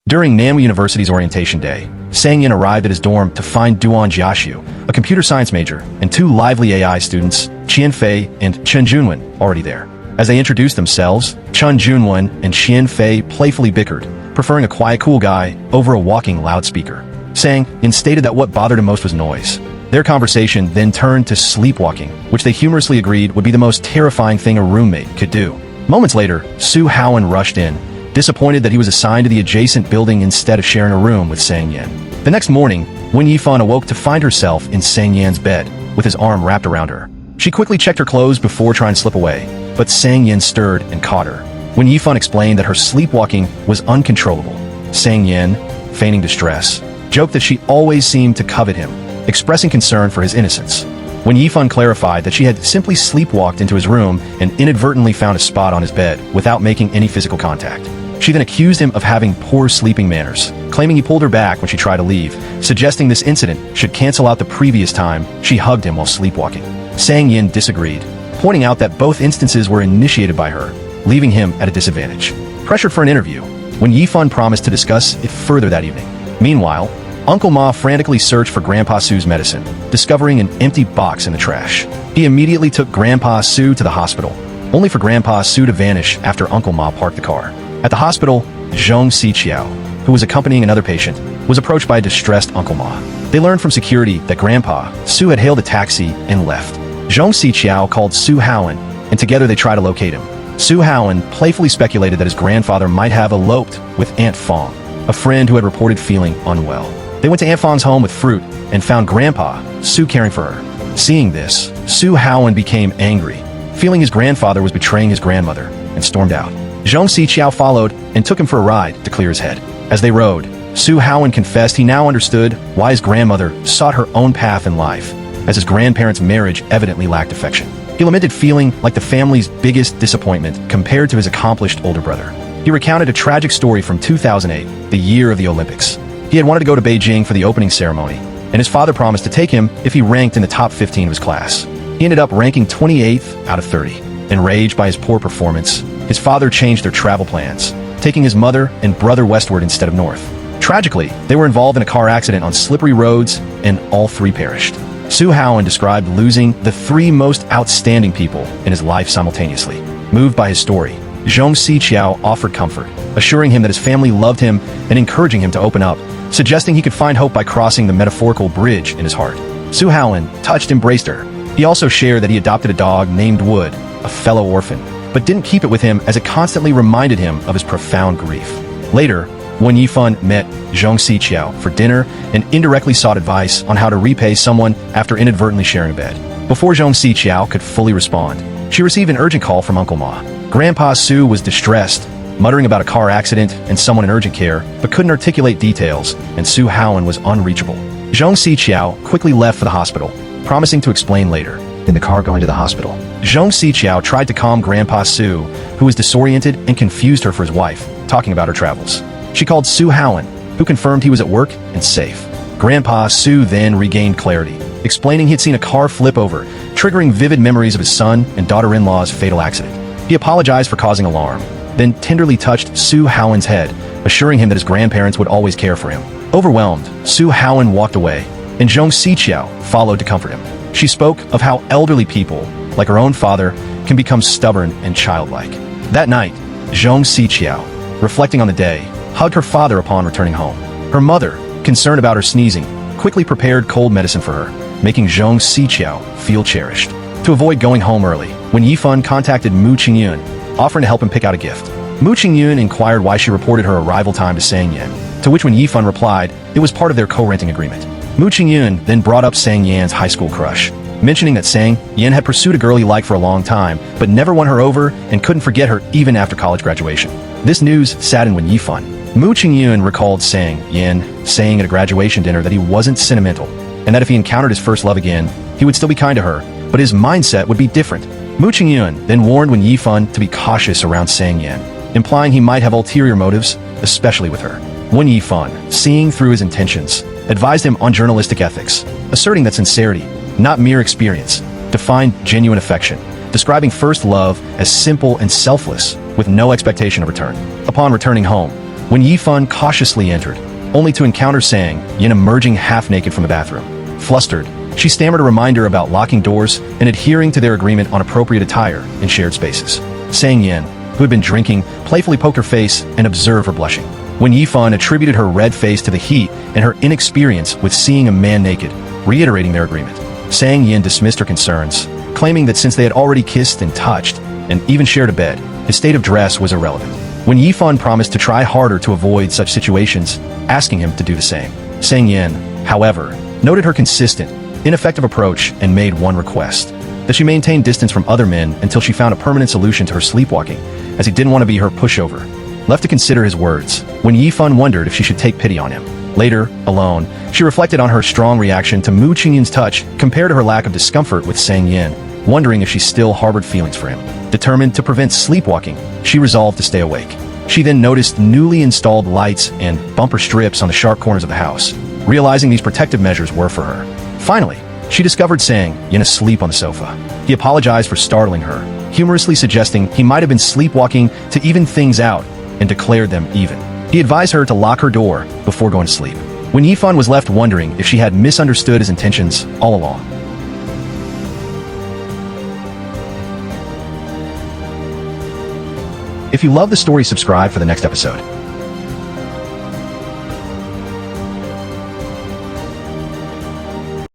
During Namwa University's orientation day, Sang-yin arrived at his dorm to find Duan Jiaxiu, a computer science major, and two lively AI students, Qian Fei and Chen Junwen, already there. As they introduced themselves, Chen Junwen and Qian Fei playfully bickered, preferring a quiet, cool guy over a walking loudspeaker. Sang-yin stated that what bothered him most was noise. Their conversation then turned to sleepwalking, which they humorously agreed would be the most terrifying thing a roommate could do. Moments later, Su Haowen rushed in, disappointed that he was assigned to the adjacent building instead of sharing a room with Sang-yin. The next morning, Wen Yifan awoke to find herself in Sang-yin's bed, with his arm wrapped around her. She quickly checked her clothes before trying to slip away, but Sang-yin stirred and caught her. Wen Yifan explained that her sleepwalking was uncontrollable. Sang-yin, feigning distress, joked that she always seemed to covet him, expressing concern for his innocence. Wen Yifan clarified that she had simply sleepwalked into his room and inadvertently found a spot on his bed without making any physical contact. She then accused him of having poor sleeping manners, claiming he pulled her back when she tried to leave, suggesting this incident should cancel out the previous time she hugged him while sleepwalking. Sang-yin disagreed, pointing out that both instances were initiated by her, leaving him at a disadvantage. Pressured for an interview, Wen Yifan promised to discuss it further that evening. Meanwhile, Uncle Ma frantically searched for Grandpa Su's medicine, discovering an empty box in the trash. He immediately took Grandpa Su to the hospital, only for Grandpa Su to vanish after Uncle Ma parked the car. At the hospital, Zhong Siqiao, who was accompanying another patient, was approached by a distressed Uncle Ma. They learned from security that Grandpa Su had hailed a taxi and left. Zhong Siqiao called Su Haowen, and together they tried to locate him. Su Haowen playfully speculated that his grandfather might have eloped with Aunt Fong, a friend who had reported feeling unwell. They went to Aunt Fong's home with fruit and found Grandpa Su caring for her. Seeing this, Su Haowen became angry, feeling his grandfather was betraying his grandmother, and stormed out. Zhong Siqiao followed and took him for a ride to clear his head. As they rode, Su Haowen confessed he now understood why his grandmother sought her own path in life, as his grandparents' marriage evidently lacked affection. He lamented feeling like the family's biggest disappointment compared to his accomplished older brother. He recounted a tragic story from 2008, the year of the Olympics. He had wanted to go to Beijing for the opening ceremony, and his father promised to take him if he ranked in the top 15 of his class. He ended up ranking 28th out of 30. Enraged by his poor performance, his father changed their travel plans, taking his mother and brother westward instead of north. Tragically, they were involved in a car accident on slippery roads, and all three perished. Su Haowen described losing the three most outstanding people in his life simultaneously. Moved by his story, Zhong Siqiao offered comfort, assuring him that his family loved him and encouraging him to open up, suggesting he could find hope by crossing the metaphorical bridge in his heart. Su Haowen, touched, embraced her. He also shared that he adopted a dog named Wood, a fellow orphan, but didn't keep it with him as it constantly reminded him of his profound grief. Later, Wen Yifan met Zhong Siqiao for dinner and indirectly sought advice on how to repay someone after inadvertently sharing a bed. Before Zhong Siqiao could fully respond, she received an urgent call from Uncle Ma. Grandpa Su was distressed, muttering about a car accident and someone in urgent care, but couldn't articulate details, and Su Haowen was unreachable. Zhong Siqiao quickly left for the hospital, promising to explain later. In the car going to the hospital, Zhong Siqiao tried to calm Grandpa Su, who was disoriented and confused her for his wife, talking about her travels. She called Su Haowen, who confirmed he was at work and safe. Grandpa Su then regained clarity, explaining he had seen a car flip over, triggering vivid memories of his son and daughter-in-law's fatal accident. He apologized for causing alarm, then tenderly touched Su Haowen's head, assuring him that his grandparents would always care for him. Overwhelmed, Su Haowen walked away, and Zhong Siqiao followed to comfort him. She spoke of how elderly people, like her own father, can become stubborn and childlike. That night, Zhong Siqiao, reflecting on the day, hugged her father upon returning home. Her mother, concerned about her sneezing, quickly prepared cold medicine for her, making Zhong Siqiao feel cherished. To avoid going home early, Wen Yifan contacted Mu Qingyun, offering to help him pick out a gift. Mu Qingyun inquired why she reported her arrival time to Sang-yin, to which Wen Yifan replied it was part of their co-renting agreement. Mu Qingyun then brought up Sang-Yan's high school crush, mentioning that Sang-Yan had pursued a girl he liked for a long time, but never won her over and couldn't forget her even after college graduation. This news saddened Wen Yifan. Mu Qingyun recalled Sang-Yan saying at a graduation dinner that he wasn't sentimental, and that if he encountered his first love again, he would still be kind to her, but his mindset would be different. Mu Qingyun then warned Wen Yifan to be cautious around Sang-Yan, implying he might have ulterior motives, especially with her. Wen Yifan, seeing through his intentions, advised him on journalistic ethics, asserting that sincerity, not mere experience, defined genuine affection, describing first love as simple and selfless, with no expectation of return. Upon returning home, when Yifan cautiously entered, only to encounter Sang Yin emerging half-naked from the bathroom. Flustered, she stammered a reminder about locking doors and adhering to their agreement on appropriate attire in shared spaces. Sang Yin, who had been drinking, playfully poked her face and observed her blushing. When Yifan attributed her red face to the heat and her inexperience with seeing a man naked, reiterating their agreement, Sang Yin dismissed her concerns, claiming that since they had already kissed and touched, and even shared a bed, his state of dress was irrelevant. When Yifan promised to try harder to avoid such situations, asking him to do the same. Sang Yin, however, noted her consistent, ineffective approach and made one request: that she maintain distance from other men until she found a permanent solution to her sleepwalking, as he didn't want to be her pushover. Left to consider his words, when Yifan wondered if she should take pity on him. Later, alone, she reflected on her strong reaction to Mu Qingyun's touch compared to her lack of discomfort with Sang Yin, wondering if she still harbored feelings for him. Determined to prevent sleepwalking, she resolved to stay awake. She then noticed newly installed lights and bumper strips on the sharp corners of the house, realizing these protective measures were for her. Finally, she discovered Sang Yin asleep on the sofa. He apologized for startling her, humorously suggesting he might have been sleepwalking to even things out, and declared them even. He advised her to lock her door before going to sleep. When Yifan was left wondering if she had misunderstood his intentions all along. If you love the story, subscribe for the next episode.